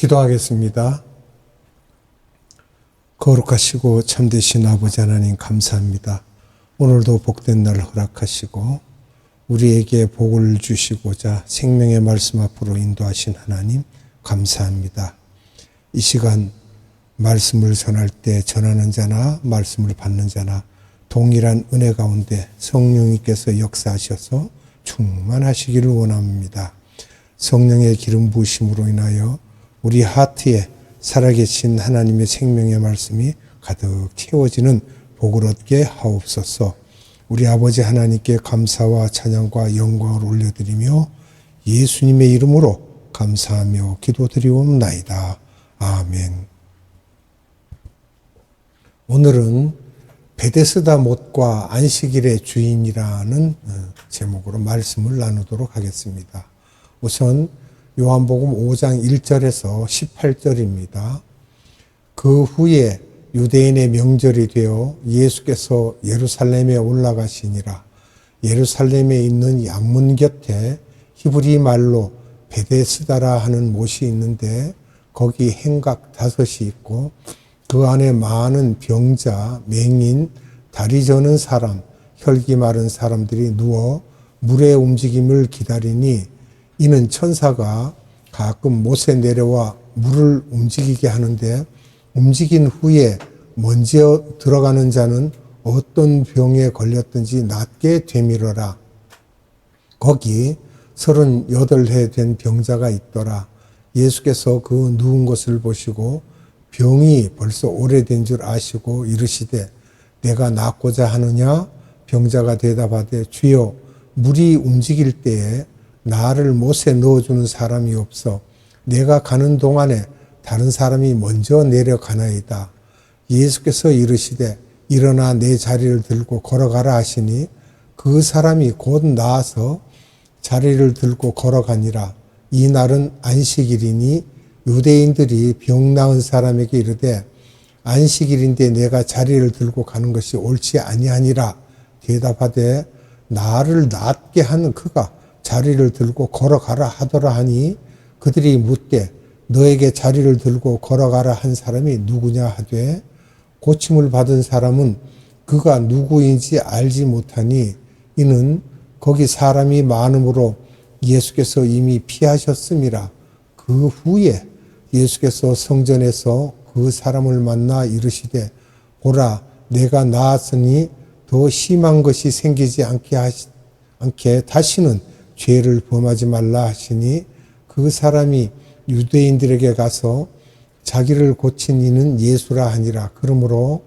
기도하겠습니다. 거룩하시고 참되신 아버지 하나님 감사합니다. 오늘도 복된 날 허락하시고 우리에게 복을 주시고자 생명의 말씀 앞으로 인도하신 하나님 감사합니다. 이 시간 말씀을 전할 때 전하는 자나 말씀을 받는 자나 동일한 은혜 가운데 성령님께서 역사하셔서 충만하시기를 원합니다. 성령의 기름 부으심으로 인하여 우리 하트에 살아계신 하나님의 생명의 말씀이 가득 채워지는 복을 얻게 하옵소서. 우리 아버지 하나님께 감사와 찬양과 영광을 올려드리며 예수님의 이름으로 감사하며 기도드리옵나이다. 아멘. 오늘은 베데스다 못과 안식일의 주인이라는 제목으로 말씀을 나누도록 하겠습니다. 우선 요한복음 5장 1절에서 18절입니다. 그 후에 유대인의 명절이 되어 예수께서 예루살렘에 올라가시니라. 예루살렘에 있는 양문 곁에 히브리 말로 베데스다라 하는 못이 있는데 거기 행각 5이 있고 그 안에 많은 병자, 맹인, 다리 저는 사람, 혈기 마른 사람들이 누워 물의 움직임을 기다리니 이는 천사가 가끔 못에 내려와 물을 움직이게 하는데 움직인 후에 먼저 들어가는 자는 어떤 병에 걸렸든지 낫게 되밀어라. 거기 38해 된 병자가 있더라. 예수께서 그 누운 것을 보시고 병이 벌써 오래된 줄 아시고 이르시되 내가 낫고자 하느냐? 병자가 대답하되 주여 물이 움직일 때에 나를 못에 넣어주는 사람이 없어 내가 가는 동안에 다른 사람이 먼저 내려가나이다. 예수께서 이르시되 일어나 내 자리를 들고 걸어가라 하시니 그 사람이 곧 나아서 자리를 들고 걸어가니라. 이 날은 안식일이니 유대인들이 병 나은 사람에게 이르되 안식일인데 내가 자리를 들고 가는 것이 옳지 아니하니라. 대답하되 나를 낫게 하는 그가 자리를 들고 걸어가라 하더라 하니 그들이 묻되 너에게 자리를 들고 걸어가라 한 사람이 누구냐 하되 고침을 받은 사람은 그가 누구인지 알지 못하니 이는 거기 사람이 많음으로 예수께서 이미 피하셨음이라. 그 후에 예수께서 성전에서 그 사람을 만나 이르시되 보라 내가 나았으니 더 심한 것이 생기지 않게 다시는 죄를 범하지 말라 하시니 그 사람이 유대인들에게 가서 자기를 고친 이는 예수라 하니라. 그러므로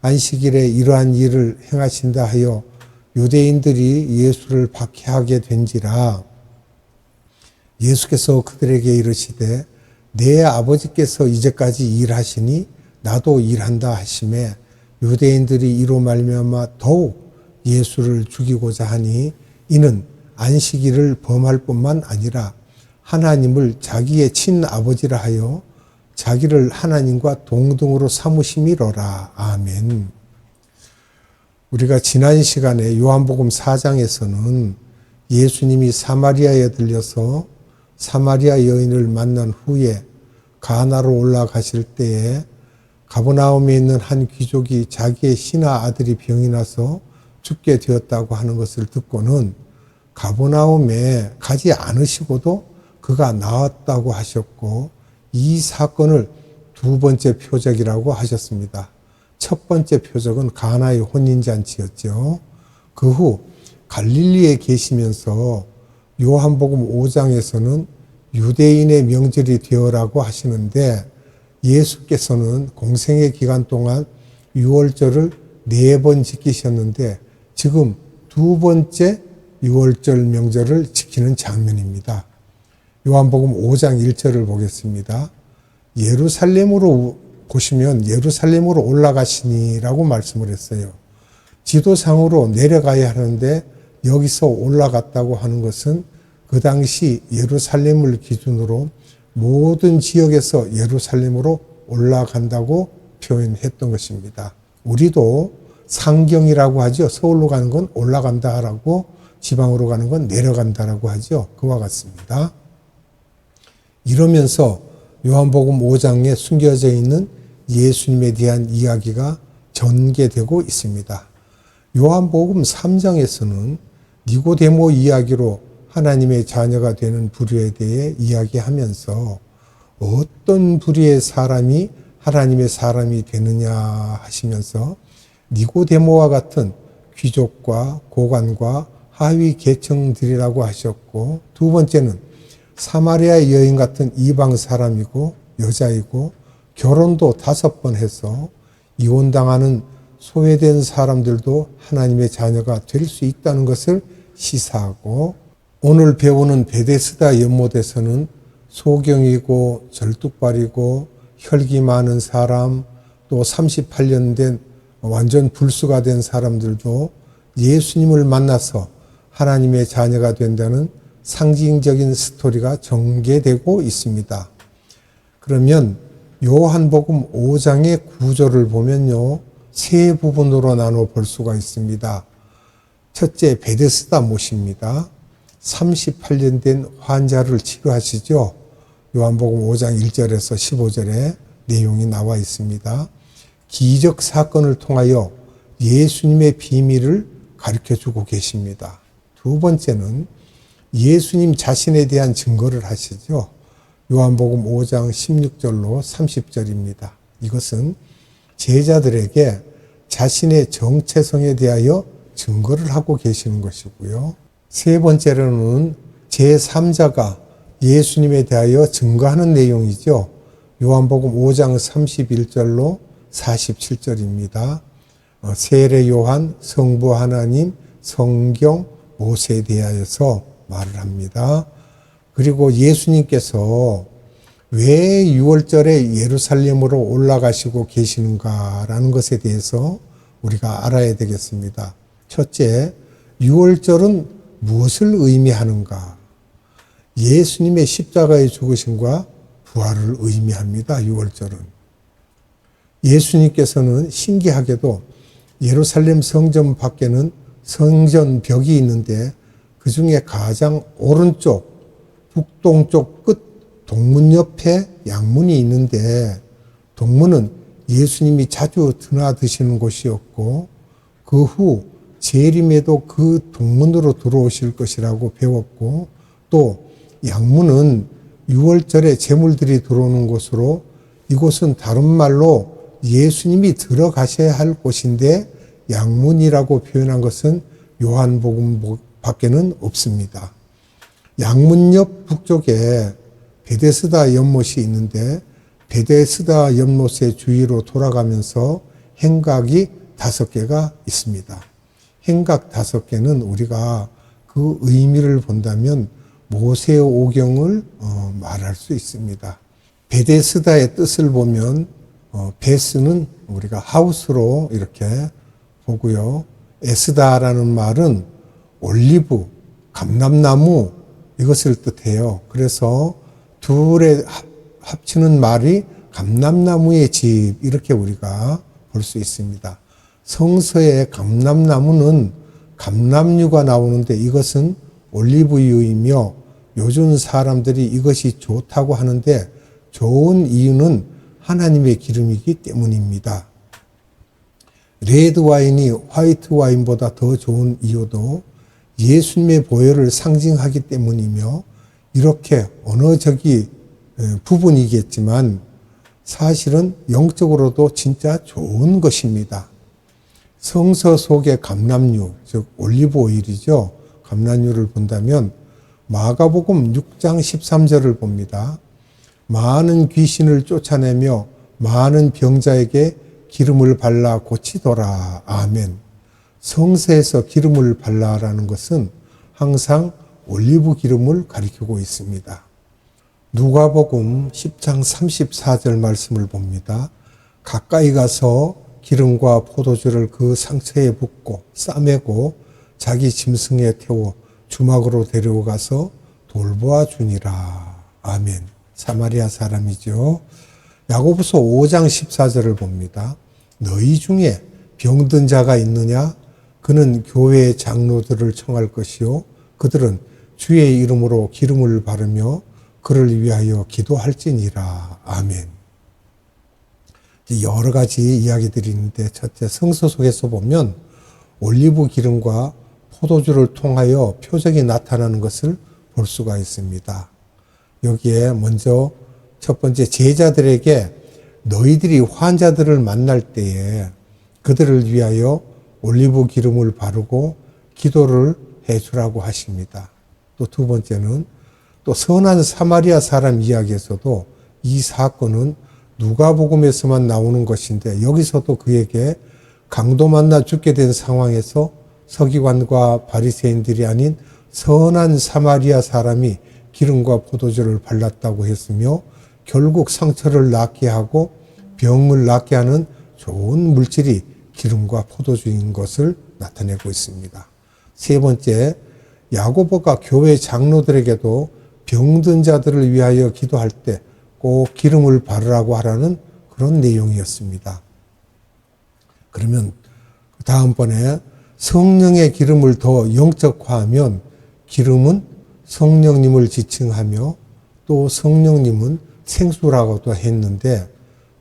안식일에 이러한 일을 행하신다 하여 유대인들이 예수를 박해하게 된지라. 예수께서 그들에게 이르시되 내 아버지께서 이제까지 일하시니 나도 일한다 하시매 유대인들이 이로 말미암아 더욱 예수를 죽이고자 하니 이는 안식일을 범할 뿐만 아니라 하나님을 자기의 친아버지라 하여 자기를 하나님과 동등으로 삼으심이로라. 아멘. 우리가 지난 시간에 요한복음 4장에서는 예수님이 사마리아에 들려서 사마리아 여인을 만난 후에 가나로 올라가실 때에 가버나움에 있는 한 귀족이 자기의 신하 아들이 병이 나서 죽게 되었다고 하는 것을 듣고는 가버나움에 가지 않으시고도 그가 나았다고 하셨고 이 사건을 두 번째 표적이라고 하셨습니다. 첫 번째 표적은 가나의 혼인잔치였죠. 그 후 갈릴리에 계시면서 요한복음 5장에서는 유대인의 명절이 되어라고 하시는데 예수께서는 공생의 기간 동안 유월절을 4번 지키셨는데 지금 두 번째 유월절 명절을 지키는 장면입니다. 요한복음 5장 1절을 보겠습니다. 예루살렘으로 보시면 예루살렘으로 올라가시니라고 말씀을 했어요. 지도상으로 내려가야 하는데 여기서 올라갔다고 하는 것은 그 당시 예루살렘을 기준으로 모든 지역에서 예루살렘으로 올라간다고 표현했던 것입니다. 우리도 상경이라고 하죠. 서울로 가는 건 올라간다라고, 지방으로 가는 건 내려간다라고 하죠. 그와 같습니다. 이러면서 요한복음 5장에 숨겨져 있는 예수님에 대한 이야기가 전개되고 있습니다. 요한복음 3장에서는 니고데모 이야기로 하나님의 자녀가 되는 부류에 대해 이야기하면서 어떤 부류의 사람이 하나님의 사람이 되느냐 하시면서 니고데모와 같은 귀족과 고관과 하위 계층들이라고 하셨고, 두 번째는 사마리아 여인 같은 이방 사람이고 여자이고 결혼도 5번 해서 이혼당하는 소외된 사람들도 하나님의 자녀가 될 수 있다는 것을 시사하고, 오늘 배우는 베데스다 연못에서는 소경이고 절뚝발이고 혈기 많은 사람, 또 38년 된 완전 불수가 된 사람들도 예수님을 만나서 하나님의 자녀가 된다는 상징적인 스토리가 전개되고 있습니다. 그러면 요한복음 5장의 구조를 보면요, 세 부분으로 나눠 볼 수가 있습니다. 첫째, 베데스다 못입니다. 38년 된 환자를 치료하시죠. 요한복음 5장 1절에서 15절에 내용이 나와 있습니다. 기적 사건을 통하여 예수님의 비밀을 가르쳐주고 계십니다. 두 번째는 예수님 자신에 대한 증거를 하시죠. 요한복음 5장 16절로 30절입니다. 이것은 제자들에게 자신의 정체성에 대하여 증거를 하고 계시는 것이고요. 세 번째로는 제3자가 예수님에 대하여 증거하는 내용이죠. 요한복음 5장 31절로 47절입니다. 세례 요한, 성부 하나님, 성경, 모세에 대하여서 말을 합니다. 그리고 예수님께서 왜 6월절에 예루살렘으로 올라가시고 계시는가라는 것에 대해서 우리가 알아야 되겠습니다. 첫째, 6월절은 무엇을 의미하는가? 예수님의 십자가의 죽으심과 부활을 의미합니다. 6월절은. 예수님께서는 신기하게도 예루살렘 성전 밖에는 성전벽이 있는데 그 중에 가장 오른쪽 북동쪽 끝 동문 옆에 양문이 있는데, 동문은 예수님이 자주 드나드시는 곳이었고 그 후 재림에도 그 동문으로 들어오실 것이라고 배웠고, 또 양문은 6월절에 제물들이 들어오는 곳으로, 이곳은 다른 말로 예수님이 들어가셔야 할 곳인데 양문이라고 표현한 것은 요한복음 밖에는 없습니다. 양문 옆 북쪽에 베데스다 연못이 있는데 베데스다 연못의 주위로 돌아가면서 행각이 5개가 있습니다. 행각 5개는 우리가 그 의미를 본다면 모세 오경을 말할 수 있습니다. 베데스다의 뜻을 보면 베스는 우리가 하우스로 이렇게 보고요. 에스다라는 말은 올리브, 감람나무 이것을 뜻해요. 그래서 둘의 합치는 말이 감람나무의 집, 이렇게 우리가 볼 수 있습니다. 성서에 감람나무는 감람류가 나오는데 이것은 올리브유이며 요즘 사람들이 이것이 좋다고 하는데 좋은 이유는 하나님의 기름이기 때문입니다. 레드 와인이 화이트 와인보다 더 좋은 이유도 예수님의 보혈을 상징하기 때문이며, 이렇게 언어적인 부분이겠지만 사실은 영적으로도 진짜 좋은 것입니다. 성서 속의 감람류, 즉 올리브 오일이죠. 감람류를 본다면 마가복음 6장 13절을 봅니다. 많은 귀신을 쫓아내며 많은 병자에게 기름을 발라 고치더라. 아멘. 성서에서 기름을 발라라는 것은 항상 올리브 기름을 가리키고 있습니다. 누가복음 10장 34절 말씀을 봅니다. 가까이 가서 기름과 포도주를 그 상처에 붓고 싸매고 자기 짐승에 태워 주막으로 데려가서 돌보아 주니라. 아멘. 사마리아 사람이죠. 야고보서 5장 14절을 봅니다. 너희 중에 병든 자가 있느냐? 그는 교회의 장로들을 청할 것이요 그들은 주의 이름으로 기름을 바르며 그를 위하여 기도할지니라. 아멘. 여러 가지 이야기들이 있는데 첫째, 성서 속에서 보면 올리브 기름과 포도주를 통하여 표적이 나타나는 것을 볼 수가 있습니다. 여기에 먼저 첫 번째, 제자들에게 너희들이 환자들을 만날 때에 그들을 위하여 올리브 기름을 바르고 기도를 해주라고 하십니다. 또 두 번째는 또 선한 사마리아 사람 이야기에서도 이 사건은 누가복음에서만 나오는 것인데 여기서도 그에게 강도 만나 죽게 된 상황에서 서기관과 바리새인들이 아닌 선한 사마리아 사람이 기름과 포도주를 발랐다고 했으며 결국 상처를 낫게 하고 병을 낫게 하는 좋은 물질이 기름과 포도주인 것을 나타내고 있습니다. 세 번째, 야고보가 교회 장로들에게도 병든 자들을 위하여 기도할 때 꼭 기름을 바르라고 하라는 그런 내용이었습니다. 그러면 다음번에 성령의 기름을 더 영적화하면 기름은 성령님을 지칭하며 또 성령님은 생수라고도 했는데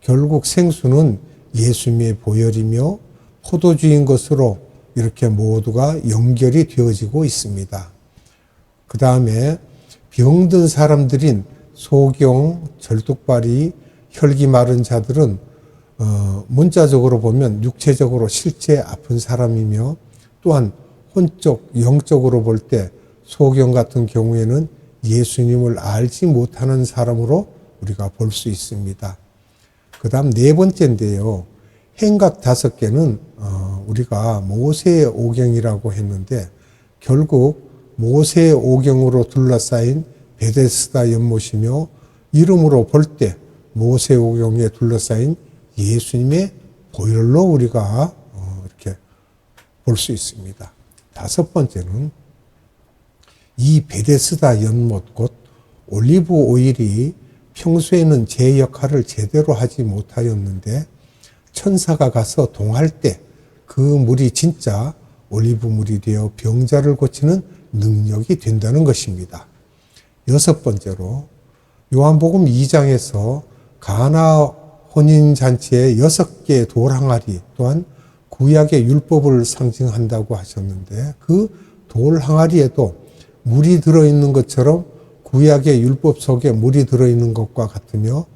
결국 생수는 예수님의 보혈이며 포도주인 것으로 이렇게 모두가 연결이 되어지고 있습니다. 그 다음에 병든 사람들인 소경, 절뚝발이, 혈기 마른 자들은 문자적으로 보면 육체적으로 실제 아픈 사람이며 또한 혼적, 영적으로 볼 때 소경 같은 경우에는 예수님을 알지 못하는 사람으로 우리가 볼 수 있습니다. 그 다음 네 번째인데요. 행각 5개는 우리가 모세의 오경이라고 했는데 결국 모세의 오경으로 둘러싸인 베데스다 연못이며 이름으로 볼 때 모세 오경에 둘러싸인 예수님의 보혈로 우리가 이렇게 볼 수 있습니다. 5번째는 이 베데스다 연못 곧 올리브 오일이 평소에는 제 역할을 제대로 하지 못하였는데 천사가 가서 동할 때 그 물이 진짜 올리브 물이 되어 병자를 고치는 능력이 된다는 것입니다. 6번째로 요한복음 2장에서 가나 혼인잔치의 6개의 돌 항아리 또한 구약의 율법을 상징한다고 하셨는데 그 돌 항아리에도 물이 들어있는 것처럼 구약의 율법 속에 물이 들어있는 것과 같으며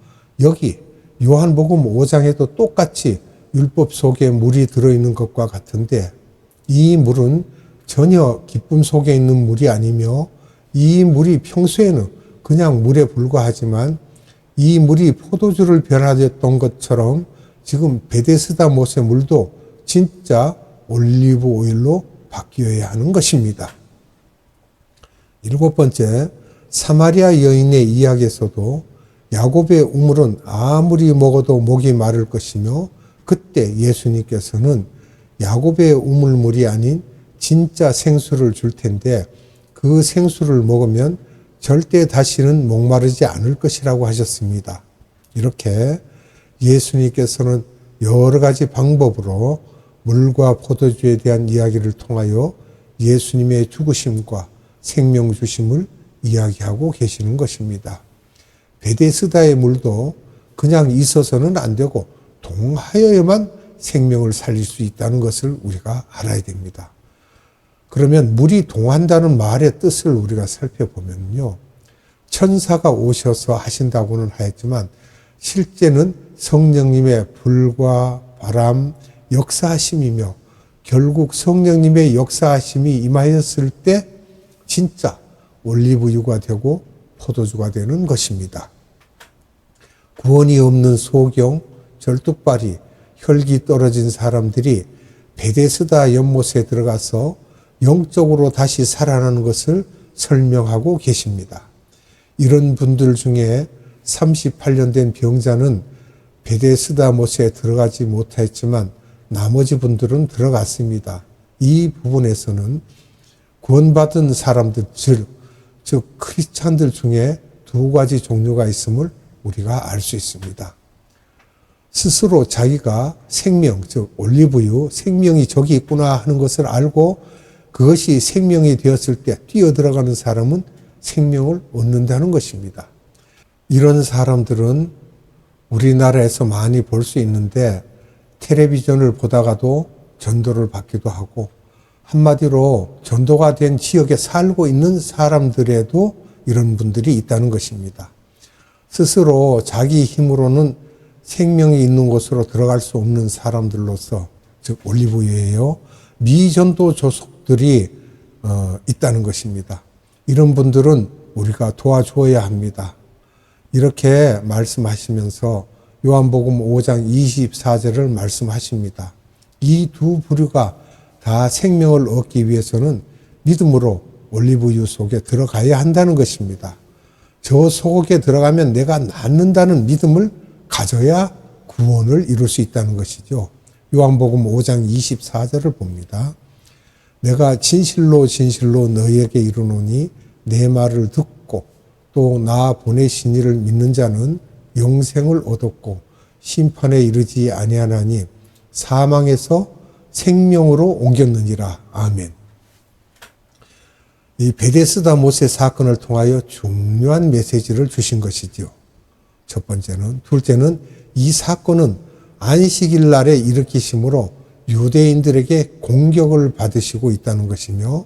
여기 요한복음 5장에도 똑같이 율법 속에 물이 들어있는 것과 같은데 이 물은 전혀 기쁨 속에 있는 물이 아니며 이 물이 평소에는 그냥 물에 불과하지만 이 물이 포도주를 변화됐던 것처럼 지금 베데스다 못의 물도 진짜 올리브 오일로 바뀌어야 하는 것입니다. 7번째, 사마리아 여인의 이야기에서도 야곱의 우물은 아무리 먹어도 목이 마를 것이며 그때 예수님께서는 야곱의 우물물이 아닌 진짜 생수를 줄 텐데 그 생수를 먹으면 절대 다시는 목마르지 않을 것이라고 하셨습니다. 이렇게 예수님께서는 여러 가지 방법으로 물과 포도주에 대한 이야기를 통하여 예수님의 죽으심과 생명 주심을 이야기하고 계시는 것입니다. 베데스다의 물도 그냥 있어서는 안 되고 동하여야만 생명을 살릴 수 있다는 것을 우리가 알아야 됩니다. 그러면 물이 동한다는 말의 뜻을 우리가 살펴보면요. 천사가 오셔서 하신다고는 하였지만 실제는 성령님의 불과 바람, 역사하심이며 결국 성령님의 역사하심이 임하였을 때 진짜 올리브유가 되고 포도주가 되는 것입니다. 구원이 없는 소경, 절뚝발이, 혈기 떨어진 사람들이 베데스다 연못에 들어가서 영적으로 다시 살아나는 것을 설명하고 계십니다. 이런 분들 중에 38년 된 병자는 베데스다 못에 들어가지 못했지만 나머지 분들은 들어갔습니다. 이 부분에서는 구원받은 사람들, 즉 크리스찬들 중에 2가지 종류가 있음을 우리가 알 수 있습니다. 스스로 자기가 생명, 즉 올리브유, 생명이 저기 있구나 하는 것을 알고 그것이 생명이 되었을 때 뛰어들어가는 사람은 생명을 얻는다는 것입니다. 이런 사람들은 우리나라에서 많이 볼 수 있는데 텔레비전을 보다가도 전도를 받기도 하고 한마디로 전도가 된 지역에 살고 있는 사람들에도 이런 분들이 있다는 것입니다. 스스로 자기 힘으로는 생명이 있는 곳으로 들어갈 수 없는 사람들로서, 즉 올리브유예요, 미전도 조속들이 있다는 것입니다. 이런 분들은 우리가 도와줘야 합니다. 이렇게 말씀하시면서 요한복음 5장 24절을 말씀하십니다. 이 두 부류가 다 생명을 얻기 위해서는 믿음으로 올리브유 속에 들어가야 한다는 것입니다. 저 속에 들어가면 내가 낫는다는 믿음을 가져야 구원을 이룰 수 있다는 것이죠. 요한복음 5장 24절을 봅니다. 내가 진실로 진실로 너희에게 이르노니 내 말을 듣고 또 나 보내신 이를 믿는 자는 영생을 얻었고 심판에 이르지 아니하나니 사망에서 생명으로 옮겼느니라. 아멘. 이 베데스다 못의 사건을 통하여 중요한 메시지를 주신 것이죠. 첫 번째는. 둘째는 이 사건은 안식일 날에 일으키심으로 유대인들에게 공격을 받으시고 있다는 것이며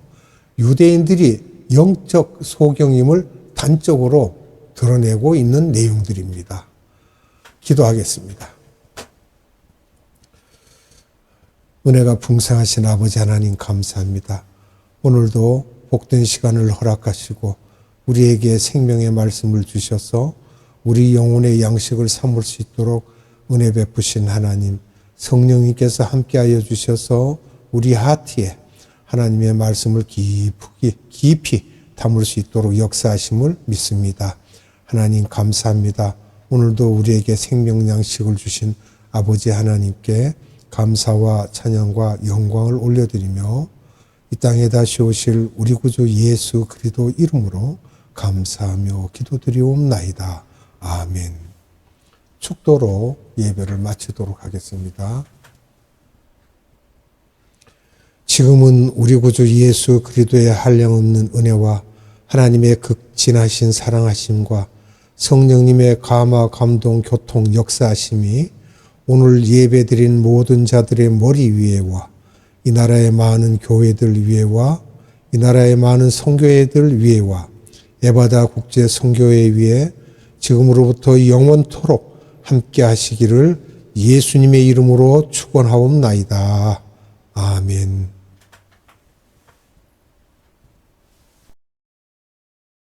유대인들이 영적 소경임을 단적으로 드러내고 있는 내용들입니다. 기도하겠습니다. 은혜가 풍성하신 아버지 하나님 감사합니다. 오늘도 복된 시간을 허락하시고 우리에게 생명의 말씀을 주셔서 우리 영혼의 양식을 삼을 수 있도록 은혜 베푸신 하나님, 성령님께서 함께하여 주셔서 우리 하트에 하나님의 말씀을 깊이 담을 수 있도록 역사하심을 믿습니다. 하나님 감사합니다. 오늘도 우리에게 생명 양식을 주신 아버지 하나님께 감사와 찬양과 영광을 올려드리며 이 땅에 다시 오실 우리 구주 예수 그리스도 이름으로 감사하며 기도드리옵나이다. 아멘. 축도로 예배를 마치도록 하겠습니다. 지금은 우리 구주 예수 그리스도의 한량없는 은혜와 하나님의 극진하신 사랑하심과 성령님의 감화, 감동, 교통, 역사하심이 오늘 예배드린 모든 자들의 머리 위에와 이 나라의 많은 교회들 위에와 이 나라의 많은 선교회들 위에와 에바다 국제 선교회 위에 지금으로부터 영원토록 함께 하시기를 예수님의 이름으로 축원하옵나이다. 아멘.